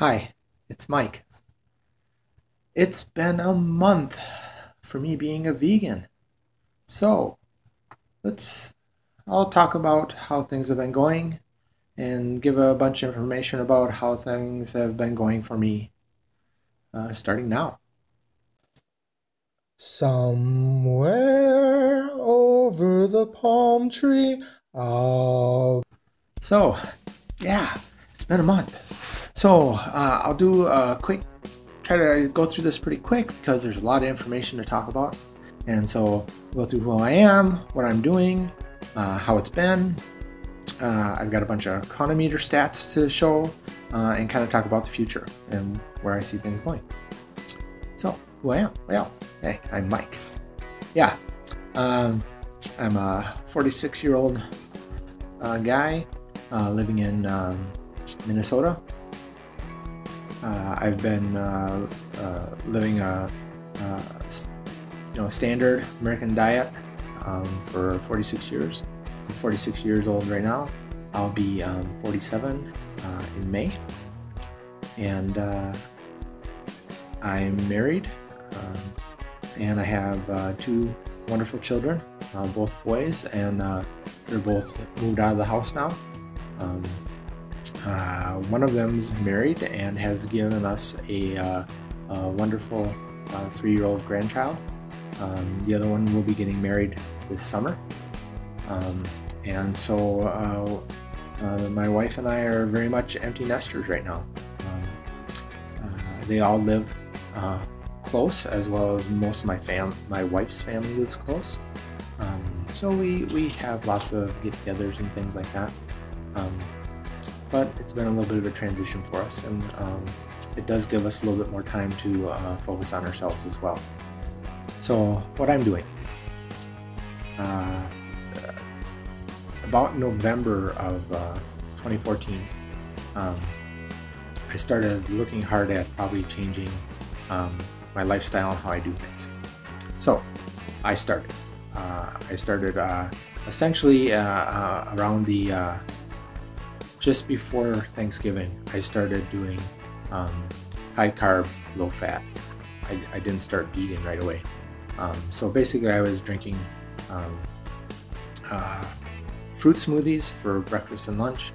Hi, it's Mike. It's been a month for me being a vegan. So, I'll talk about how things have been going and give a bunch of information about how things have been going for me starting now. Somewhere over the palm tree. Oh. So, yeah, it's been a month. So, I'll do a quick try to go through this pretty quick because there's a lot of information to talk about. And so we'll go through who I am, what I'm doing, how it's been. I've got a bunch of chronometer stats to show and kind of talk about the future and where I see things going. So who I am? Well, hey, I'm Mike. Yeah, I'm a 46-year-old guy living in Minnesota. I've been living a standard American diet for 46 years. I'm 46 years old right now. I'll be 47 in May, and I'm married, and I have two wonderful children, both boys, and they're both moved out of the house now. One of them's married and has given us a wonderful 3-year-old grandchild. The other one will be getting married this summer. And so my wife and I are very much empty nesters right now. They all live close, as well as most of my wife's family lives close. So we have lots of get-togethers and things like that. But it's been a little bit of a transition for us, and it does give us a little bit more time to focus on ourselves as well. So what I'm doing, about November of 2014, I started looking hard at probably changing my lifestyle and how I do things. So I started essentially around the just before Thanksgiving. I started doing high carb, low fat. I didn't start vegan right away. So basically I was drinking fruit smoothies for breakfast and lunch,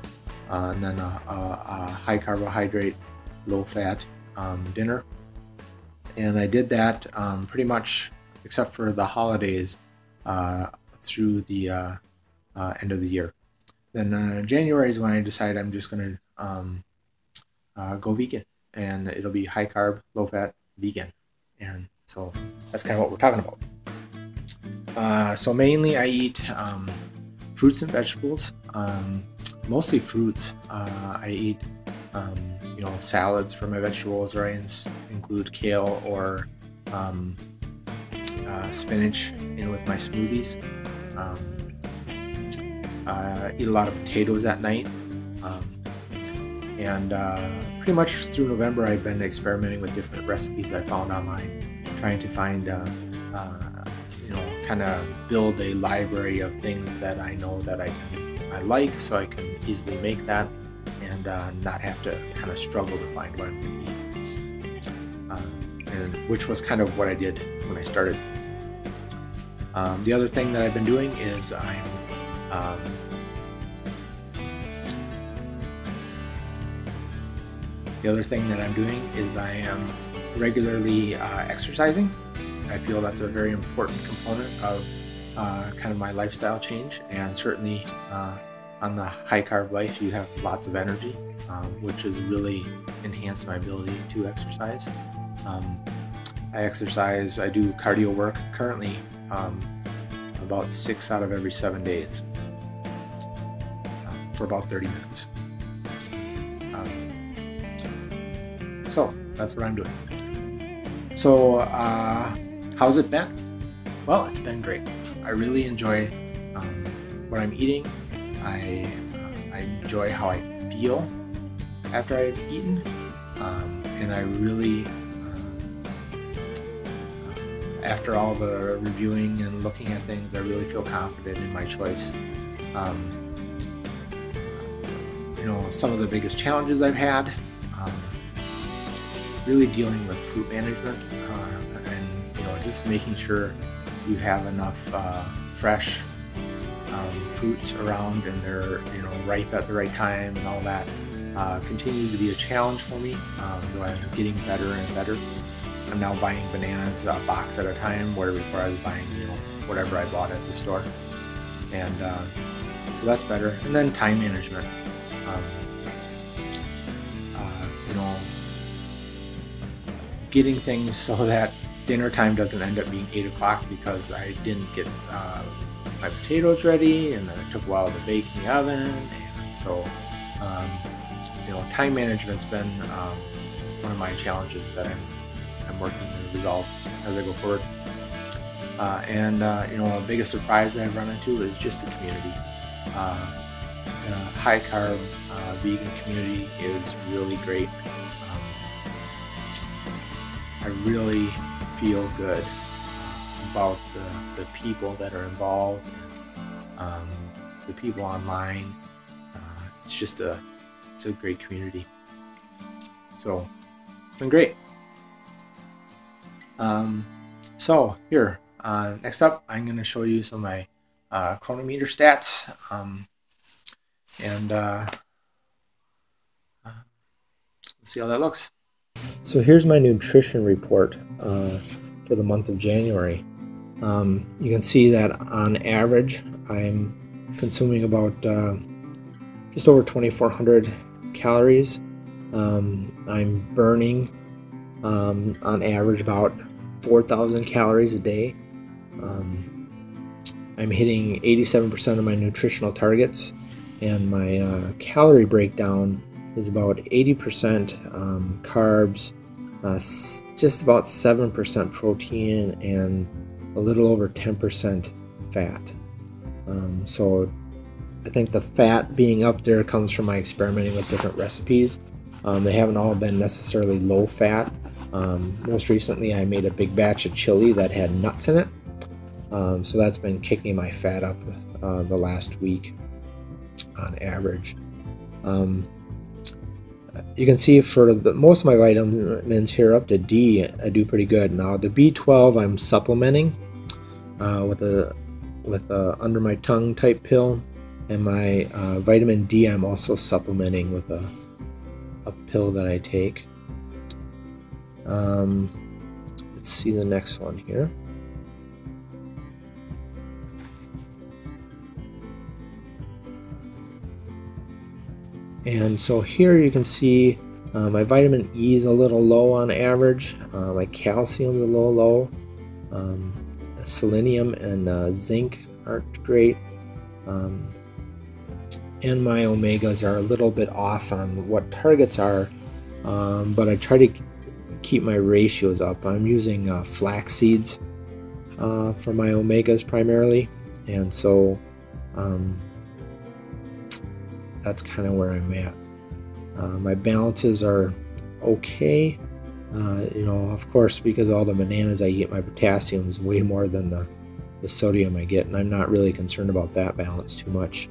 and then a high carbohydrate, low fat dinner. And I did that pretty much, except for the holidays, through the end of the year. Then January is when I decided I'm just going to go vegan, and it'll be high carb, low fat, vegan. And so that's kind of what we're talking about. So mainly I eat fruits and vegetables, mostly fruits. I eat salads for my vegetables, or I include kale or spinach in with my smoothies. Eat a lot of potatoes at night, and pretty much through November I've been experimenting with different recipes I found online, trying to find kind of build a library of things that I know that I like, so I can easily make that and not have to kind of struggle to find what I'm going to eat, and which was kind of what I did when I started. The other thing that I've been doing is I am regularly exercising. I feel that's a very important component of kind of my lifestyle change, and certainly on the high carb life you have lots of energy, which has really enhanced my ability to exercise. I do cardio work currently about 6 out of every 7 days for about 30 minutes. So that's what I'm doing. So how's it been? Well, it's been great. I really enjoy what I'm eating. I enjoy how I feel after I've eaten, and I really after all the reviewing and looking at things, I really feel confident in my choice. Some of the biggest challenges I've had really dealing with fruit management, and just making sure you have enough fresh fruits around, and they're ripe at the right time and all that. Continues to be a challenge for me, though I'm getting better and better. I'm now buying bananas a box at a time, where before I was buying whatever I bought at the store, and so that's better. And then time management. Getting things so that dinner time doesn't end up being 8 o'clock because I didn't get my potatoes ready, and then it took a while to bake in the oven, and so time management's been one of my challenges that I'm working to resolve as I go forward. The biggest surprise that I've run into is just the community. The high carb vegan community is really great. I really feel good about the people that are involved, and the people online. It's a great community. So it's been great. So here, next up, I'm going to show you some of my chronometer stats, and let's see how that looks. So here's my nutrition report for the month of January. You can see that on average I'm consuming about just over 2,400 calories. I'm burning on average about 4,000 calories a day. I'm hitting 87% of my nutritional targets, and my calorie breakdown is about 80% carbs, just about 7% protein, and a little over 10% fat. So I think the fat being up there comes from my experimenting with different recipes. They haven't all been necessarily low fat. Most recently I made a big batch of chili that had nuts in it. So that's been kicking my fat up the last week on average. You can see for most of my vitamins here up to D, I do pretty good. Now the B12 I'm supplementing with a under my tongue type pill, and my vitamin D I'm also supplementing with a pill that I take. Let's see the next one here. And so here you can see my vitamin E is a little low on average. My calcium's a little low. Selenium and zinc aren't great. And my omegas are a little bit off on what targets are, but I try to keep my ratios up. I'm using flax seeds for my omegas primarily, and so that's kind of where I'm at. My balances are okay. Of course, because of all the bananas I eat, my potassium is way more than the sodium I get, and I'm not really concerned about that balance too much.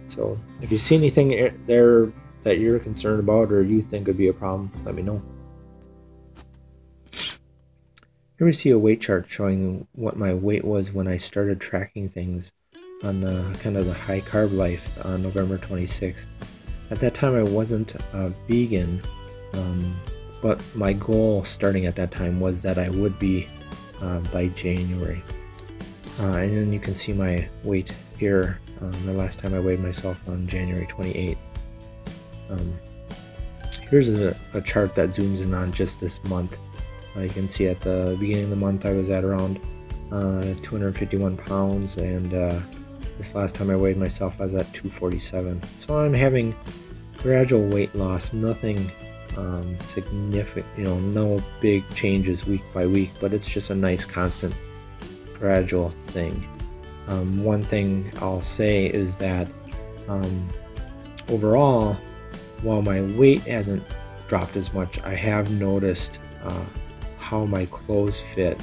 So if you see anything there that you're concerned about or you think would be a problem, let me know. Here we see a weight chart showing what my weight was when I started tracking things on the kind of the high carb life on November 26th. At that time I wasn't a vegan, but my goal starting at that time was that I would be by January. And then you can see my weight here, the last time I weighed myself on January 28th. Here's a chart that zooms in on just this month. You can see at the beginning of the month I was at around 251 pounds, and this last time I weighed myself I was at 247. So I'm having gradual weight loss, nothing significant, no big changes week by week, but it's just a nice constant gradual thing. One thing I'll say is that overall, while my weight hasn't dropped as much, I have noticed how my clothes fit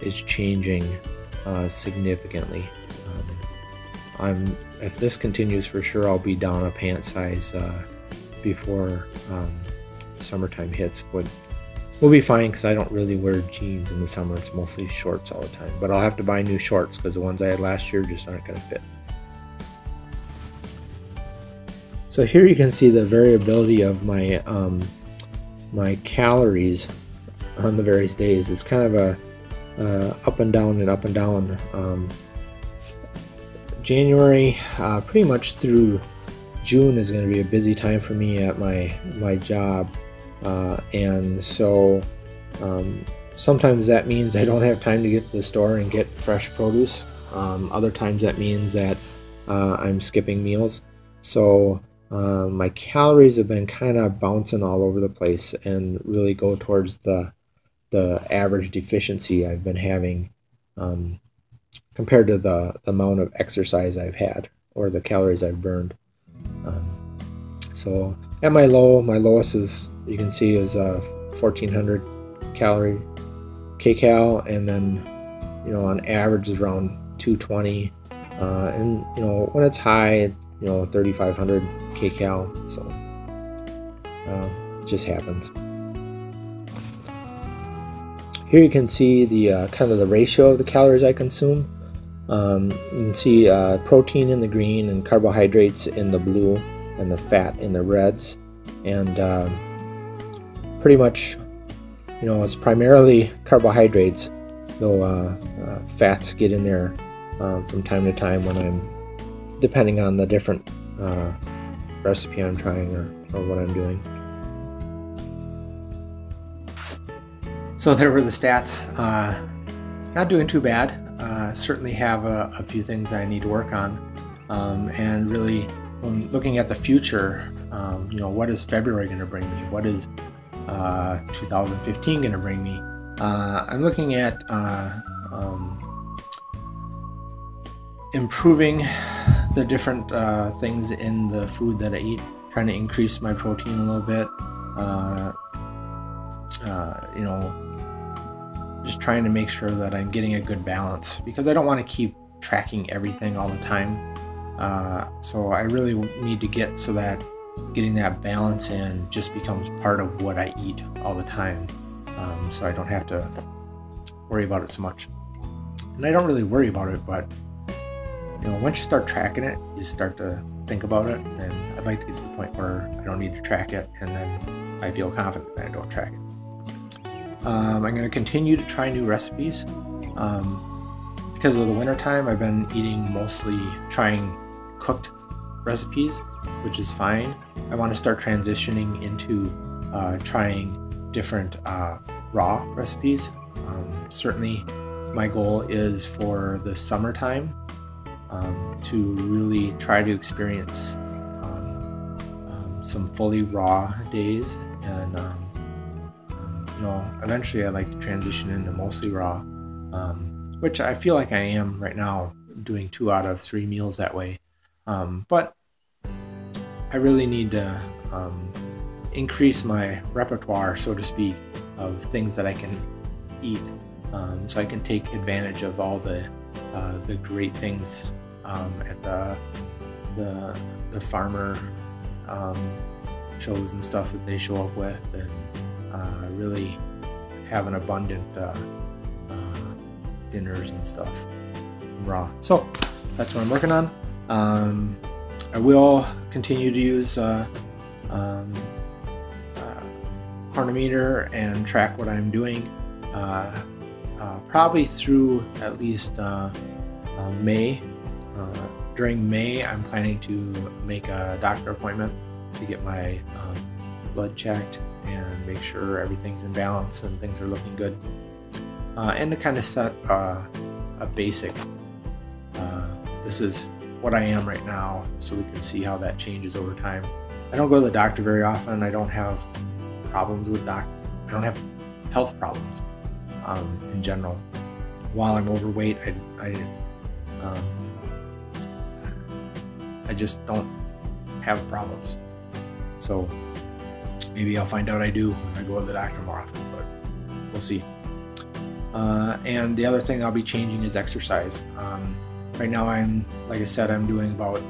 is changing significantly. if this continues, for sure I'll be down a pant size before summertime hits. But we'll be fine because I don't really wear jeans in the summer. It's mostly shorts all the time. But I'll have to buy new shorts because the ones I had last year just aren't going to fit. So here you can see the variability of my my calories on the various days. It's kind of a up and down and up and down. January pretty much through June is going to be a busy time for me at my job, and so sometimes that means I don't have time to get to the store and get fresh produce. Other times that means that I'm skipping meals. So my calories have been kind of bouncing all over the place and really go towards the average deficiency I've been having compared to the amount of exercise I've had or the calories I've burned. So at my lowest is, you can see, is 1400 calorie kcal, and then on average is around 220, and when it's high, 3500 kcal. So it just happens. Here you can see the kind of the ratio of the calories I consume. You can see protein in the green and carbohydrates in the blue and the fat in the reds. And pretty much, it's primarily carbohydrates, though fats get in there from time to time when I'm, depending on the different recipe I'm trying or what I'm doing. So there were the stats. Not doing too bad. Certainly have a few things I need to work on. And really, when looking at the future, what is February going to bring me? What is 2015 going to bring me? I'm looking at improving the different things in the food that I eat, trying to increase my protein a little bit. Just trying to make sure that I'm getting a good balance, because I don't want to keep tracking everything all the time. So I really need to get so that getting that balance in just becomes part of what I eat all the time, so I don't have to worry about it so much. And I don't really worry about it, but once you start tracking it, you start to think about it, and I'd like to get to the point where I don't need to track it, and then I feel confident that I don't track it. I'm going to continue to try new recipes. Because of the winter time, I've been eating mostly trying cooked recipes, which is fine. I want to start transitioning into trying different raw recipes. Certainly my goal is for the summertime to really try to experience some fully raw days, and eventually I'd like to transition into mostly raw, which I feel like I am right now, doing 2 out of 3 meals that way. But I really need to increase my repertoire, so to speak, of things that I can eat, so I can take advantage of all the great things at the farmer shows and stuff that they show up with, and really have an abundant dinners and stuff raw. So that's what I'm working on. I will continue to use chronometer and track what I'm doing, probably through at least May. During May, I'm planning to make a doctor appointment to get my blood checked and make sure everything's in balance and things are looking good, and to kind of set a basic, this is what I am right now, so we can see how that changes over time. I don't go to the doctor very often. I don't have problems with I don't have health problems in general. While I'm overweight, I just don't have problems. So maybe I'll find out I do when I go to the doctor more often, but we'll see. And the other thing I'll be changing is exercise. right now like I said, I'm doing about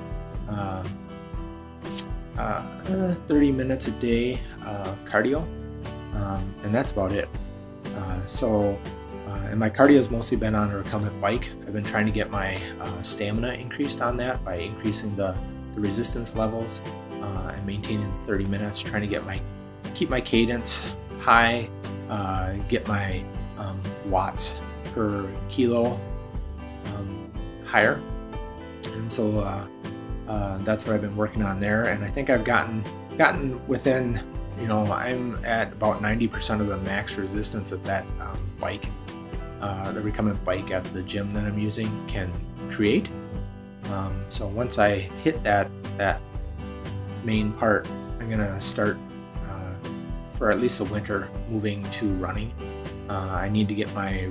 30 minutes a day cardio, and that's about it. And my cardio has mostly been on a recumbent bike. I've been trying to get my stamina increased on that by increasing the resistance levels and maintaining 30 minutes, trying to keep my cadence high, get my watts per kilo higher. And so that's what I've been working on there, and I think I've gotten within, I'm at about 90% of the max resistance that that bike, the recumbent bike at the gym that I'm using, can create. So once I hit that main part, I'm gonna start for at least a winter moving to running. I need to get my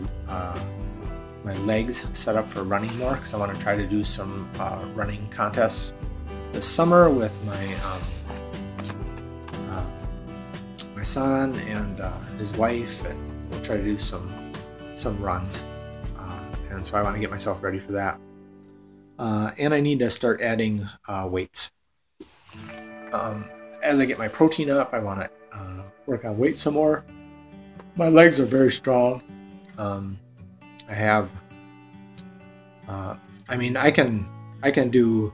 legs set up for running more, because I want to try to do some running contests this summer with my son and his wife, and we'll try to do some runs, and so I want to get myself ready for that. And I need to start adding weights. As I get my protein up, I want to work on weight some more. My legs are very strong. I have, I mean, I can do,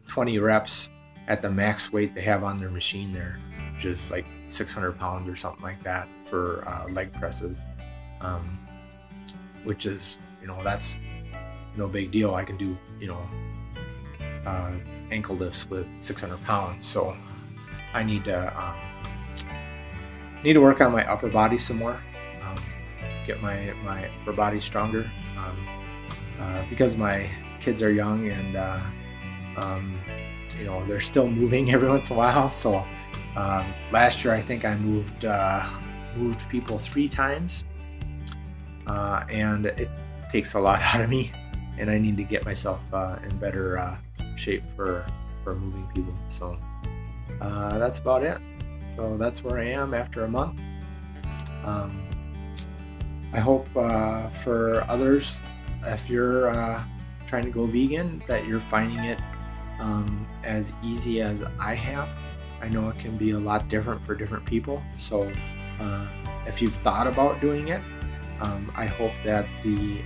20 reps at the max weight they have on their machine there, which is like 600 pounds or something like that for leg presses, which is, that's no big deal. I can do, ankle lifts with 600 pounds. So I need to work on my upper body some more, get my upper body stronger, because my kids are young and they're still moving every once in a while. So last year I think I moved people 3 times, and it takes a lot out of me, and I need to get myself in better shape for moving people. So that's about it. So that's where I am after a month. I hope for others, if you're trying to go vegan, that you're finding it as easy as I have. I know it can be a lot different for different people. So if you've thought about doing it, I hope that the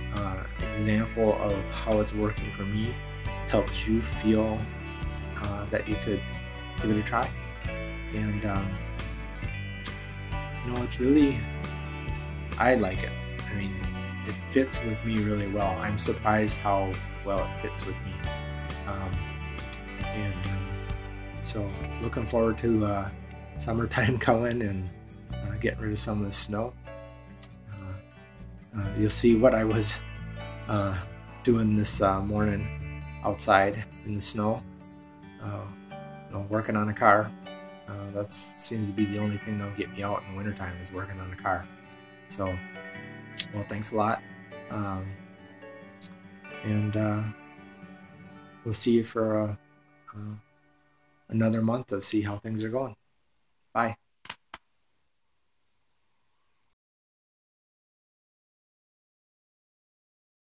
example of how it's working for me helps you feel that you could give it a try. And it's really, I like it. I mean, it fits with me really well. I'm surprised how well it fits with me. So looking forward to summertime coming and getting rid of some of the snow. You'll see what I was doing this morning outside in the snow, working on a car. That seems to be the only thing that'll get me out in the wintertime, is working on a car. So, well, thanks a lot. And we'll see you for another month to see how things are going. Bye.